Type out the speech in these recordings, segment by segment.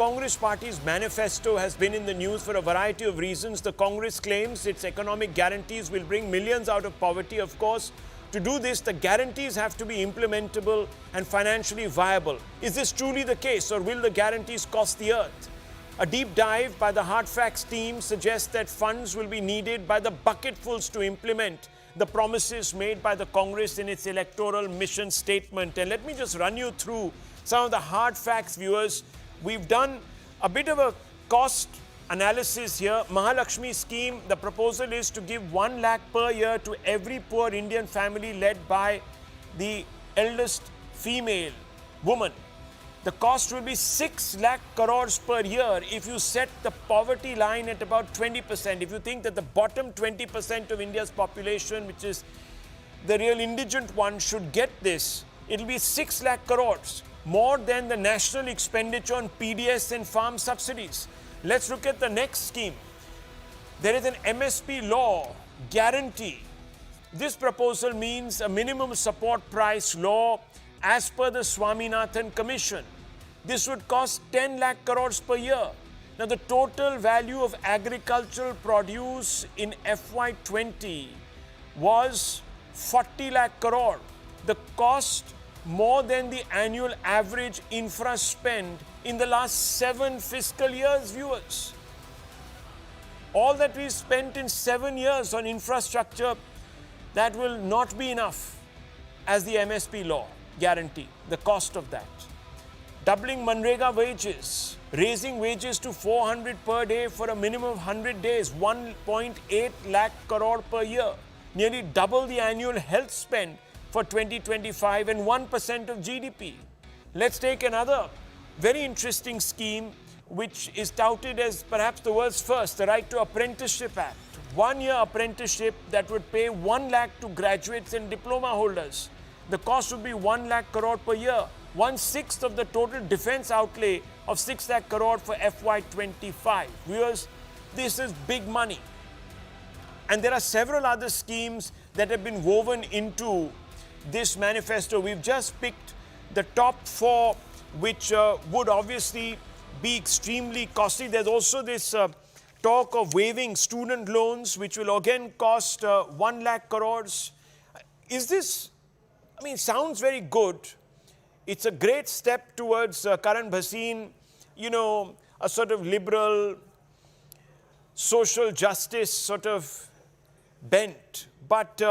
Congress Party's manifesto has been in the news for a variety of reasons. The Congress claims its economic guarantees will bring millions out of poverty. Of course, to do this, the guarantees have to be implementable and financially viable. Is this truly the case, or will the guarantees cost the earth? A deep dive by the Hard Facts team suggests that funds will be needed by the bucketfuls to implement the promises made by the Congress in its electoral mission statement. And let me just run you through some of the hard facts, viewers. We've done a bit of a cost analysis here. Mahalakshmi scheme, the proposal is to give 1 lakh per year to every poor Indian family led by the eldest female woman. The cost will be 6 lakh crores per year if you set the poverty line at about 20%. If you think that the bottom 20% of India's population, which is the real indigent one, should get this, it'll be 6 lakh crores, more than the national expenditure on PDS and farm subsidies. Let's look at the next scheme. There is an MSP law guarantee. This proposal means a minimum support price law as per the Swaminathan Commission. This would cost 10 lakh crores per year. Now, the total value of agricultural produce in FY20 was 40 lakh crore. The cost more than the annual average infra spend in the last 7 fiscal years, viewers. All that we spent in 7 years on infrastructure, that will not be enough as the MSP law guarantee, the cost of that. Doubling Manrega wages, raising wages to 400 per day for a minimum of 100 days, 1.8 lakh crore per year, nearly double the annual health spend for 2025 and 1% of GDP. Let's take another very interesting scheme which is touted as perhaps the world's first, the Right to Apprenticeship Act. 1 year apprenticeship that would pay 1 lakh to graduates and diploma holders. The cost would be 1 lakh crore per year, 1/6 of the total defense outlay of 6 lakh crore for FY25. Viewers, this is big money. And there are several other schemes that have been woven into this manifesto. We've just picked the top 4, which would obviously be extremely costly. There's also this talk of waiving student loans, which will again cost 1 lakh crores. Is this, I mean, sounds very good. It's a great step towards Karan Bhasin, you know, a sort of liberal, social justice sort of bent. But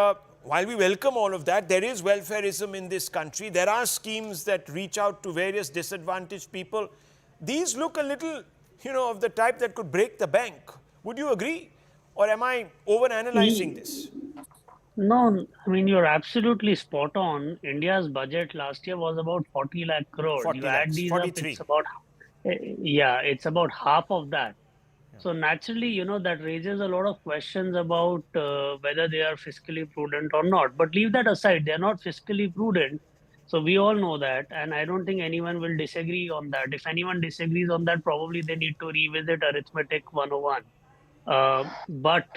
while we welcome all of that, there is welfareism in this country. There are schemes that reach out to various disadvantaged people. These look a little, you know, of the type that could break the bank. Would you agree? Or am I overanalyzing this? No, I mean, you're absolutely spot on. India's budget last year was about 40 lakh crore. 40 You add lakhs, these 43. up, it's about, it's about half of that. Yeah. So naturally, you know, that raises a lot of questions about whether they are fiscally prudent or not. But leave that aside, they're not fiscally prudent. So we all know that. And I don't think anyone will disagree on that. If anyone disagrees on that, probably they need to revisit Arithmetic 101. But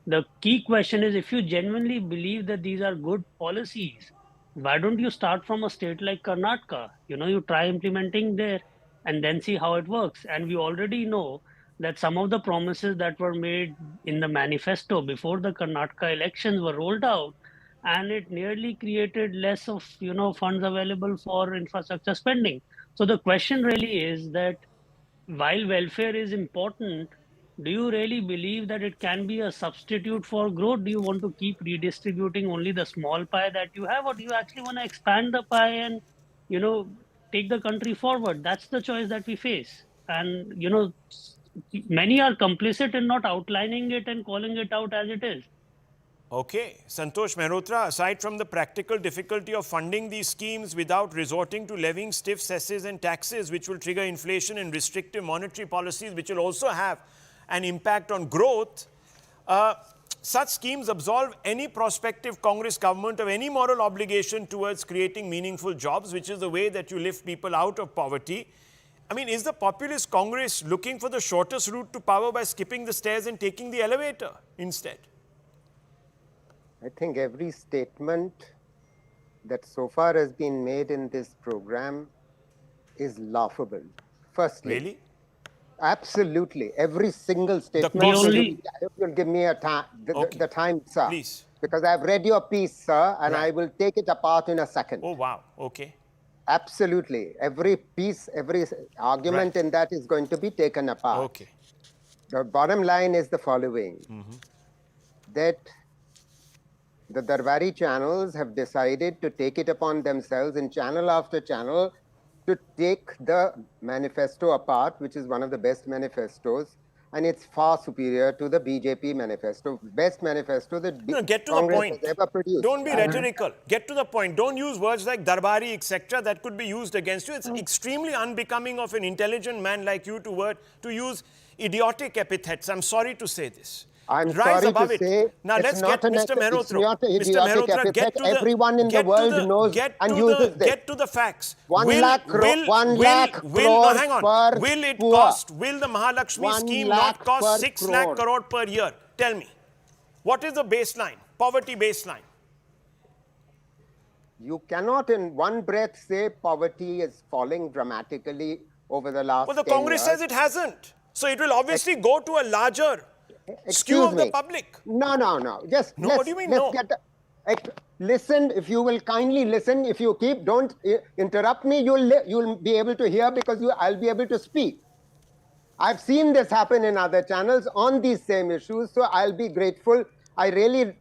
the key question is, if you genuinely believe that these are good policies, why don't you start from a state like Karnataka? You know, you try implementing there and then see how it works. And we already know that some of the promises that were made in the manifesto before the Karnataka elections were rolled out, and it nearly created less of, you know, funds available for infrastructure spending. So the question really is that while welfare is important, do you really believe that it can be a substitute for growth? Do you want to keep redistributing only the small pie that you have, or do you actually want to expand the pie and, you know, take the country forward? That's the choice that we face. And, you know, many are complicit in not outlining it and calling it out as it is. Okay. Santosh Mehrotra, aside from the practical difficulty of funding these schemes without resorting to levying stiff cesses and taxes, which will trigger inflation, and restrictive monetary policies, which will also have an impact on growth, such schemes absolve any prospective Congress government of any moral obligation towards creating meaningful jobs, which is the way that you lift people out of poverty. I mean, is the populist Congress looking for the shortest route to power by skipping the stairs and taking the elevator instead? I think every statement that so far has been made in this program is laughable. Firstly, really? Absolutely. Every single statement. cost- You'll give me a time, the time, sir. Please. Because I've read your piece, sir, and I Right. will take it apart in a second. Oh, wow. Okay. Absolutely. Every piece, every argument Right. in that is going to be taken apart. Okay. The bottom line is the following, that the Darbari channels have decided to take it upon themselves in channel after channel to take the manifesto apart, which is one of the best manifestos, and it's far superior to the BJP manifesto, best manifesto that No, get to Congress the point. has ever produced. Don't be rhetorical. Get to the point. Don't use words like darbari, etc. that could be used against you. It's extremely unbecoming of an intelligent man like you to use idiotic epithets. I'm sorry to say this. I'm Rise sorry above to it. say, Now let's get Mr. Mehrotra. It's not an Mr. idiotic Mehrotra, epithet. get to Everyone in the world knows and uses this. Get to the facts. 1 lakh crore hang on. per Will it poor. cost, will the Mahalakshmi 1 scheme lakh not cost per 6 lakh crore. crore per year? Tell me. What is the baseline? Poverty baseline. You cannot in one breath say poverty is falling dramatically over the last Well, the 10 Congress years. says it hasn't. So it will obviously go to a larger skew Excuse of the me. public. No. Just No, what do you mean, no? Listen, if you will kindly listen. If you don't interrupt me, you'll be able to hear because I'll be able to speak. I've seen this happen in other channels on these same issues, so I'll be grateful. I really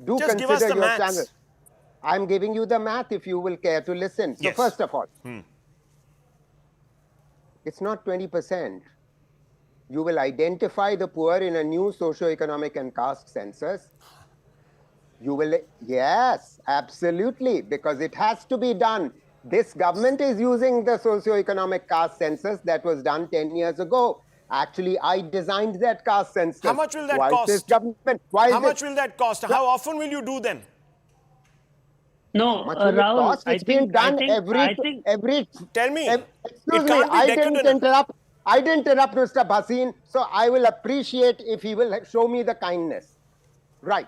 do Just give us consider the your maths. channel. I'm giving you the math if you will care to listen. So Yes. first of all, it's not 20%. You will identify the poor in a new socio-economic and caste census. You will, yes, absolutely, because it has to be done. This government is using the socio-economic caste census that was done 10 years ago. Actually, I designed that caste census. How much will that Why cost? This government? Why How is much will that cost? How often will you do them? No, much will it Rahul, cost? It's been done every. Tell me. Excuse It me, can't be I decadent. didn't interrupt. I didn't interrupt Mr. Bhasin, so I will appreciate if he will show me the kindness. Right.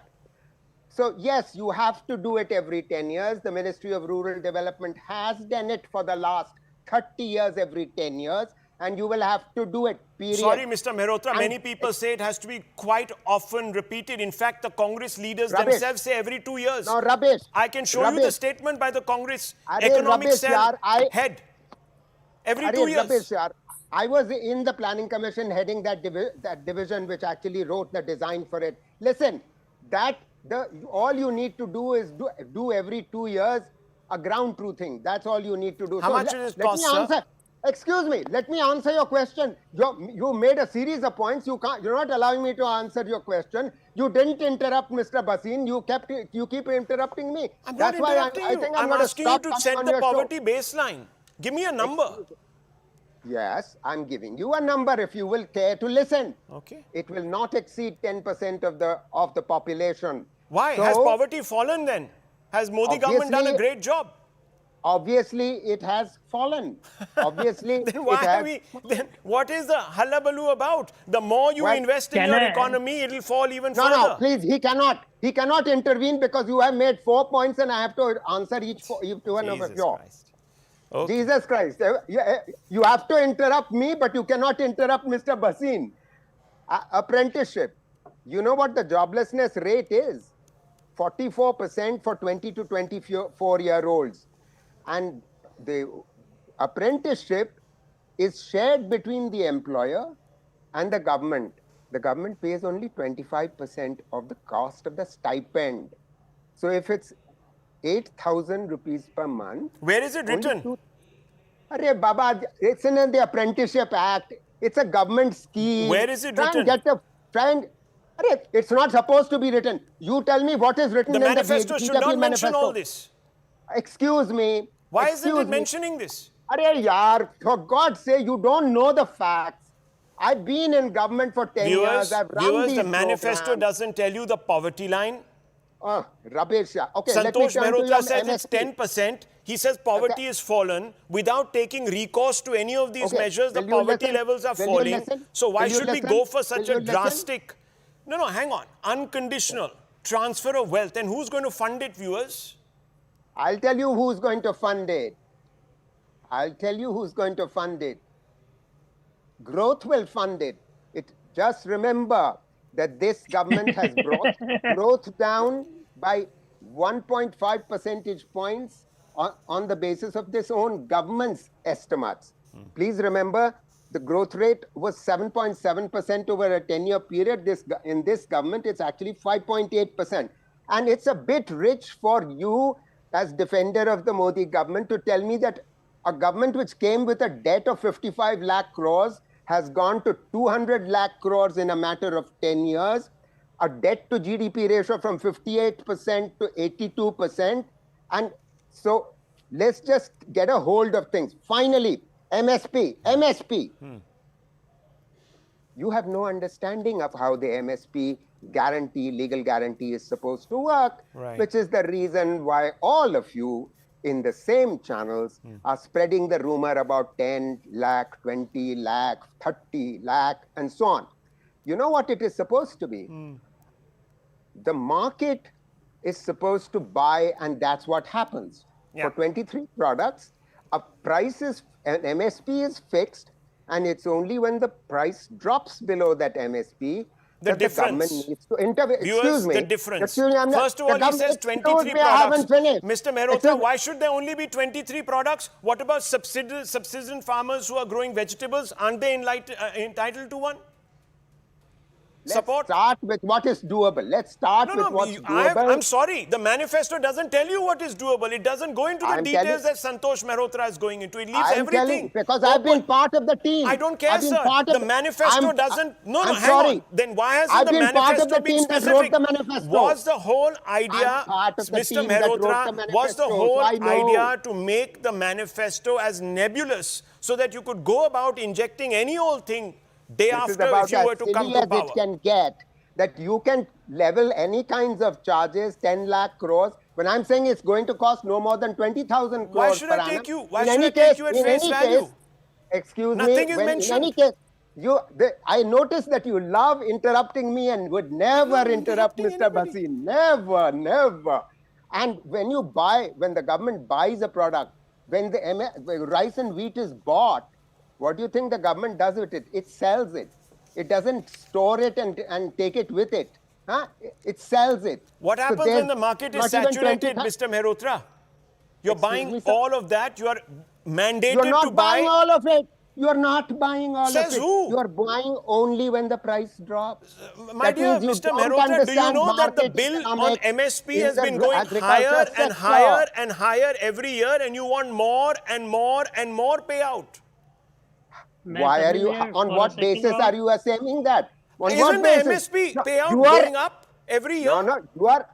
So yes, you have to do it every 10 years. The Ministry of Rural Development has done it for the last 30 years, every 10 years, and you will have to do it, period. Sorry, Mr. Mehrotra, And many people say it has to be quite often repeated. In fact, the Congress leaders Rubbish. themselves say every 2 years. No, rubbish. I can show you the Rubbish. statement by the Congress Arre, economic rubbish, cell yaar. head. Every Arre, 2 years. rubbish, yaar. I was in the Planning Commission heading that division which actually wrote the design for it. Listen, all you need to do is do every 2 years a ground truthing. That's all you need to do. How much will it cost, sir? Excuse me, let me answer your question. You made a series of points. You're not allowing me to answer your question. You didn't interrupt Mr. Bhasin. You keep interrupting me. I'm That's not why interrupting you. I think I'm going to asking you stop to coming set on the your show. poverty baseline. Give me a number. Yes, I'm giving you a number if you will care to listen. Okay. It will not exceed 10% of the population. Why? So, Has poverty fallen then? Has Modi government done a obviously- great job? Obviously, it has fallen. Obviously, Then why it are has. we? Then what is the hullabaloo about? The more you Well, invest in can your I- economy, it'll fall even No, further. no, please, he cannot. He cannot intervene because you have made 4 points and I have to answer each one of Jesus yours. Christ. Okay. Jesus Christ. You have to interrupt me, but you cannot interrupt Mr. Bhasin. Apprenticeship. You know what the joblessness rate is? 44% for 20 to 24-year-olds. And the apprenticeship is shared between the employer and the government. The government pays only 25% of the cost of the stipend. So if it's 8,000 rupees per month. Where is it written? Arre Baba, it's in the Apprenticeship Act. It's a government scheme. Where is it Try written? Arre, it's not supposed to be written. You tell me what is written The in the manifesto BJP should not mention manifesto. all this. Excuse me. Why Excuse isn't it me. mentioning this? Arre yaar, for God's sake, you don't know the facts. I've been in government for 10 years. I've run these the manifesto programs. doesn't tell you the poverty line. Rubbish. Okay, let me Santosh turn to Mehrotra your says it's MSP. 10%. He says poverty has fallen. Without taking recourse to any of these Okay, measures, the will you poverty listen? levels are Will you falling. listen? So why Will you should we listen? go for such Will a you listen? drastic... No, hang on. Unconditional transfer of wealth. And who's going to fund it, viewers? I'll tell you who's going to fund it. I'll tell you who's going to fund it. growth will fund it. Just remember that this government has brought growth down by 1.5 percentage points on the basis of this own government's estimates. Please remember, the growth rate was 7.7% over a 10-year period. In this government, it's actually 5.8%. And it's a bit rich for you as defender of the Modi government to tell me that a government which came with a debt of 55 lakh crores has gone to 200 lakh crores in a matter of 10 years, a debt to GDP ratio from 58% to 82%. And so let's just get a hold of things. Finally, MSP. You have no understanding of how the MSP legal guarantee is supposed to work, which is the reason why all of you in the same channels are spreading the rumor about 10 lakh, 20 lakh, 30 lakh, and so on. You know what it is supposed to be? The market is supposed to buy, and that's what happens. For 23 products, an MSP is fixed, and it's only when the price drops below that MSP that the government needs to intervene. Excuse me. The difference. First of all, he says 23 products. Mr. Mehrotra, why should there only be 23 products? What about subsistence farmers who are growing vegetables? Aren't they entitled to one? Let's start with what is doable. Let's start with what's doable. I'm sorry. The manifesto doesn't tell you what is doable. It doesn't go into the details that Santosh Mehrotra is going into. It leaves everything. Because I've been part of the team. I don't care, sir. The manifesto doesn't... No, hang on. Then why hasn't the manifesto been specific? Was the whole idea, Mr. Mehrotra, was the whole idea to make the manifesto as nebulous so that you could go about injecting any old thing day after if you were to come to power? It can get that you can level any kinds of charges, 10 lakh crores. When I'm saying it's going to cost no more than 20,000 crores Why should I take you? Why should I take you at face value? Excuse me. Nothing is mentioned. In any case, I noticed that you love interrupting me and would never interrupt Mr. Basi. Never. And when the government buys a product, when the rice and wheat is bought, what do you think the government does with it? It sells it. It doesn't store it and take it with it. It sells it. What happens when the market is saturated, Mr. Mehrotra? You're buying all of that. You are mandated to buy. You're not buying all of it. You are not buying all of it. Says who? You are buying only when the price drops. My dear Mr. Mehrotra, do you know that the bill on MSP has been going higher and higher and higher every year, and you want more and more and more payout? Why are you, on what basis are you assuming that? Isn't the MSP payout going up every year? No,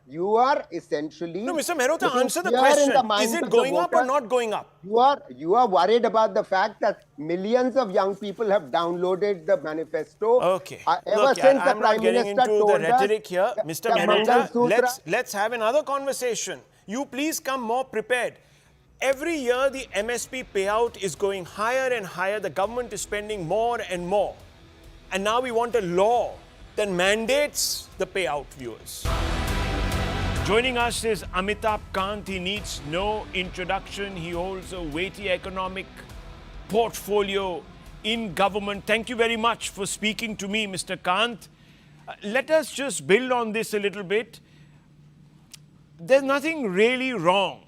you are essentially... No, Mr. Mehrotra, answer the question. Is it going up or not going up? You are worried about the fact that millions of young people have downloaded the manifesto. Okay. Ever since the Prime Minister told the rhetoric here. Mr. Mehrotra, let's have another conversation. You please come more prepared. Every year, the MSP payout is going higher and higher. The government is spending more and more. And now we want a law that mandates the payout, viewers. Joining us is Amitabh Kant. He needs no introduction. He holds a weighty economic portfolio in government. Thank you very much for speaking to me, Mr. Kant. Let us just build on this a little bit. There's nothing really wrong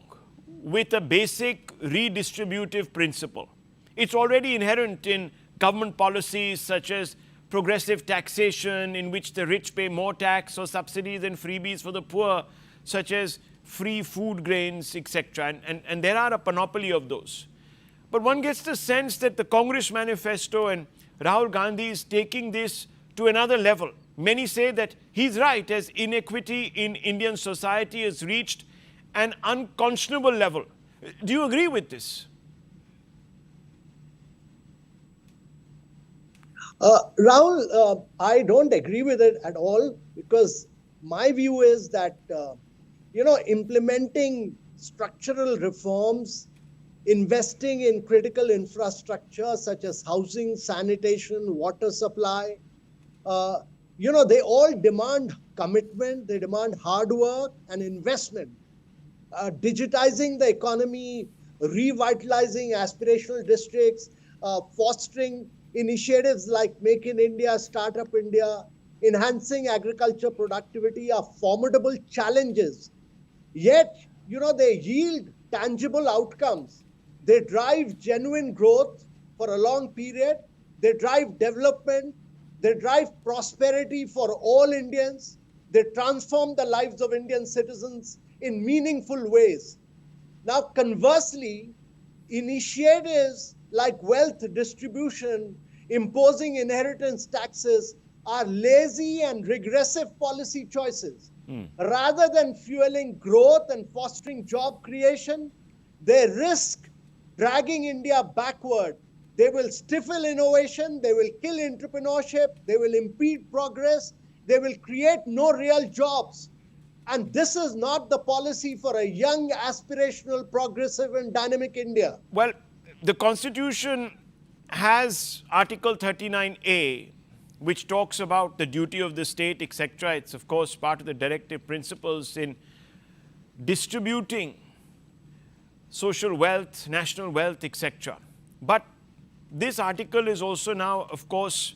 with a basic redistributive principle. It's already inherent in government policies such as progressive taxation, in which the rich pay more tax, or subsidies and freebies for the poor, such as free food grains, etc. And there are a panoply of those. But one gets the sense that the Congress manifesto and Rahul Gandhi is taking this to another level. Many say that he's right, as inequity in Indian society has reached an unconscionable level. Do you agree with this? Rahul, I don't agree with it at all, because my view is that, implementing structural reforms, investing in critical infrastructure such as housing, sanitation, water supply, they all demand commitment, they demand hard work and investment. Digitizing the economy, revitalizing aspirational districts, fostering initiatives like Make in India, Startup India, enhancing agriculture productivity are formidable challenges. Yet, they yield tangible outcomes. They drive genuine growth for a long period. They drive development. They drive prosperity for all Indians. They transform the lives of Indian citizens in meaningful ways. Now, conversely, initiatives like wealth distribution, imposing inheritance taxes, are lazy and regressive policy choices. Rather than fueling growth and fostering job creation, they risk dragging India backward. They will stifle innovation, they will kill entrepreneurship, they will impede progress, they will create no real jobs. And this is not the policy for a young, aspirational, progressive, and dynamic India. Well, the Constitution has Article 39A, which talks about the duty of the state, etc. It's, of course, part of the directive principles in distributing social wealth, national wealth, etc. But this article is also now, of course,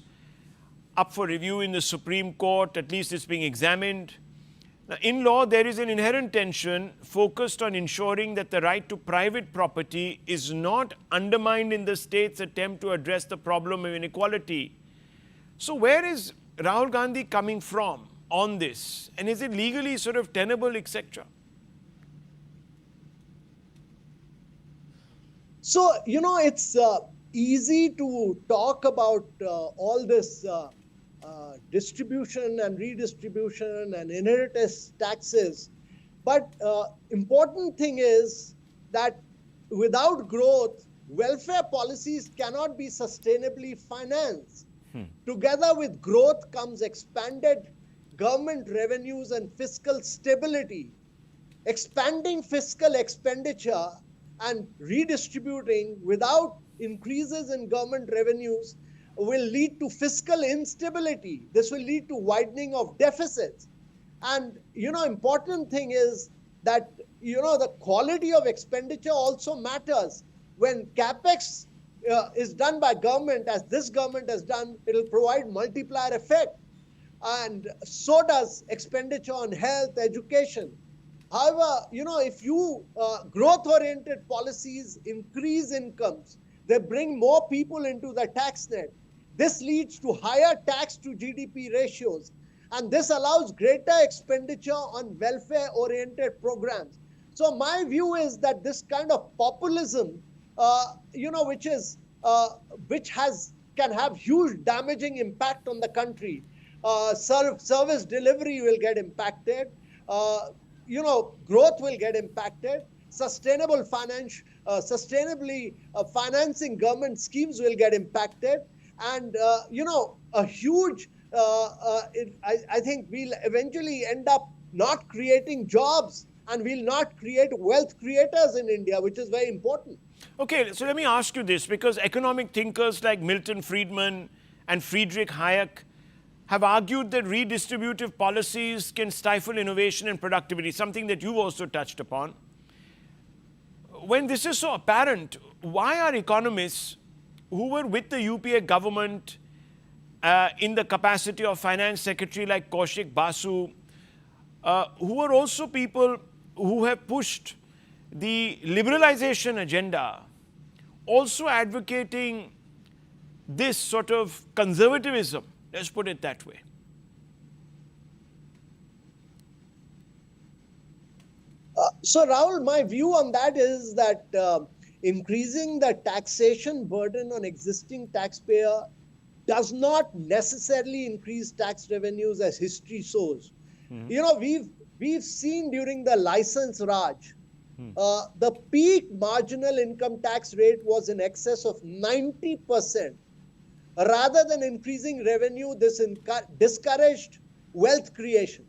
up for review in the Supreme Court. At least it's being examined. Now, in law, there is an inherent tension focused on ensuring that the right to private property is not undermined in the state's attempt to address the problem of inequality. So where is Rahul Gandhi coming from on this? And is it legally sort of tenable, etc.? So, it's easy to talk about all this distribution and redistribution and inheritance taxes. But important thing is that without growth, welfare policies cannot be sustainably financed. Together with growth comes expanded government revenues and fiscal stability. Expanding fiscal expenditure and redistributing without increases in government revenues will lead to fiscal instability. This will lead to widening of deficits. And, important thing is that, the quality of expenditure also matters. When CapEx is done by government, as this government has done, it will provide multiplier effect. And so does expenditure on health, education. However, if you growth-oriented policies increase incomes, they bring more people into the tax net. This leads to higher tax to GDP ratios. And this allows greater expenditure on welfare-oriented programs. So my view is that this kind of populism, which can have huge damaging impact on the country. Service delivery will get impacted. Growth will get impacted. Sustainably financing government schemes will get impacted. And, a huge, I think we'll eventually end up not creating jobs, and we'll not create wealth creators in India, which is very important. Okay, so let me ask you this, because economic thinkers like Milton Friedman and Friedrich Hayek have argued that redistributive policies can stifle innovation and productivity, something that you've also touched upon. When this is so apparent, why are economists who were with the UPA government in the capacity of finance secretary like Kaushik, Basu, who are also people who have pushed the liberalization agenda, also advocating this sort of conservatism, let's put it that way? So, Rahul, my view on that is that increasing the taxation burden on existing taxpayer does not necessarily increase tax revenues, as history shows. We've seen during the license Raj, the peak marginal income tax rate was in excess of 90%. Rather than increasing revenue, this discouraged wealth creation.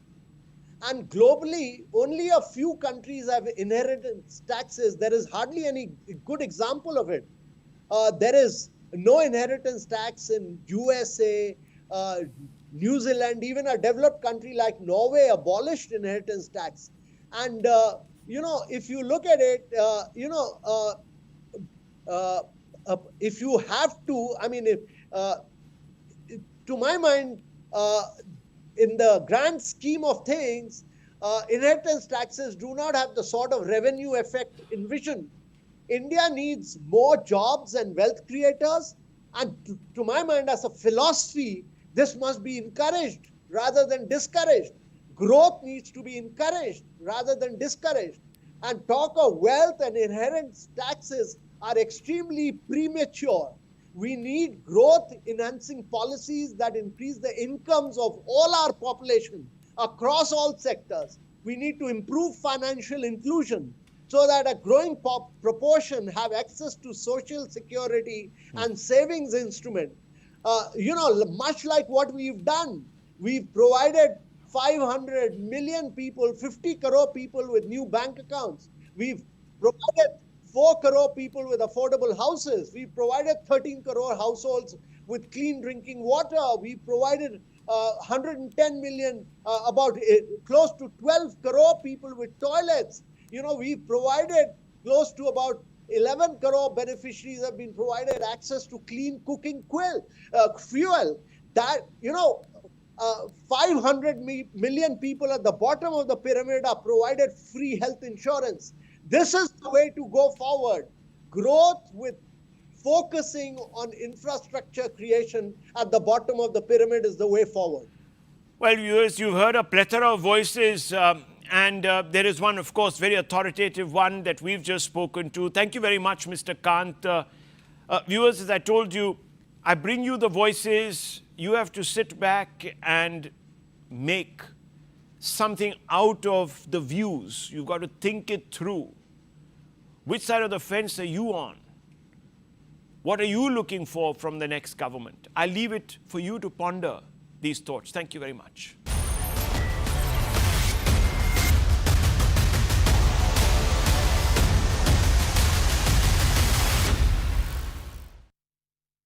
And globally, only a few countries have inheritance taxes. There is hardly any good example of it. There is no inheritance tax in USA, New Zealand, even a developed country like Norway abolished inheritance tax. And, if you look at it, if you have to, to my mind, in the grand scheme of things, inheritance taxes do not have the sort of revenue effect envisioned. India needs more jobs and wealth creators. And to my mind, as a philosophy, this must be encouraged rather than discouraged. Growth needs to be encouraged rather than discouraged. And talk of wealth and inheritance taxes are extremely premature. We need growth enhancing policies that increase the incomes of all our population across all sectors. We need to improve financial inclusion so that a growing proportion have access to social security and savings instrument. Much like what we've done, we've provided 500 million people, 50 crore people with new bank accounts. We've provided 4 crore people with affordable houses. We provided 13 crore households with clean drinking water. We provided 110 million, close to 12 crore people with toilets. We provided close to about 11 crore beneficiaries have been provided access to clean cooking fuel. That, 500 million people at the bottom of the pyramid are provided free health insurance. This is the way to go forward. Growth with focusing on infrastructure creation at the bottom of the pyramid is the way forward. Well, viewers, you've heard a plethora of voices, and there is one, of course, very authoritative one that we've just spoken to. Thank you very much, Mr. Kant. Viewers, as I told you, I bring you the voices. You have to sit back and make something out of the views. You've got to think it through. Which side of the fence are you on? What are you looking for from the next government? I leave it for you to ponder these thoughts. Thank you very much.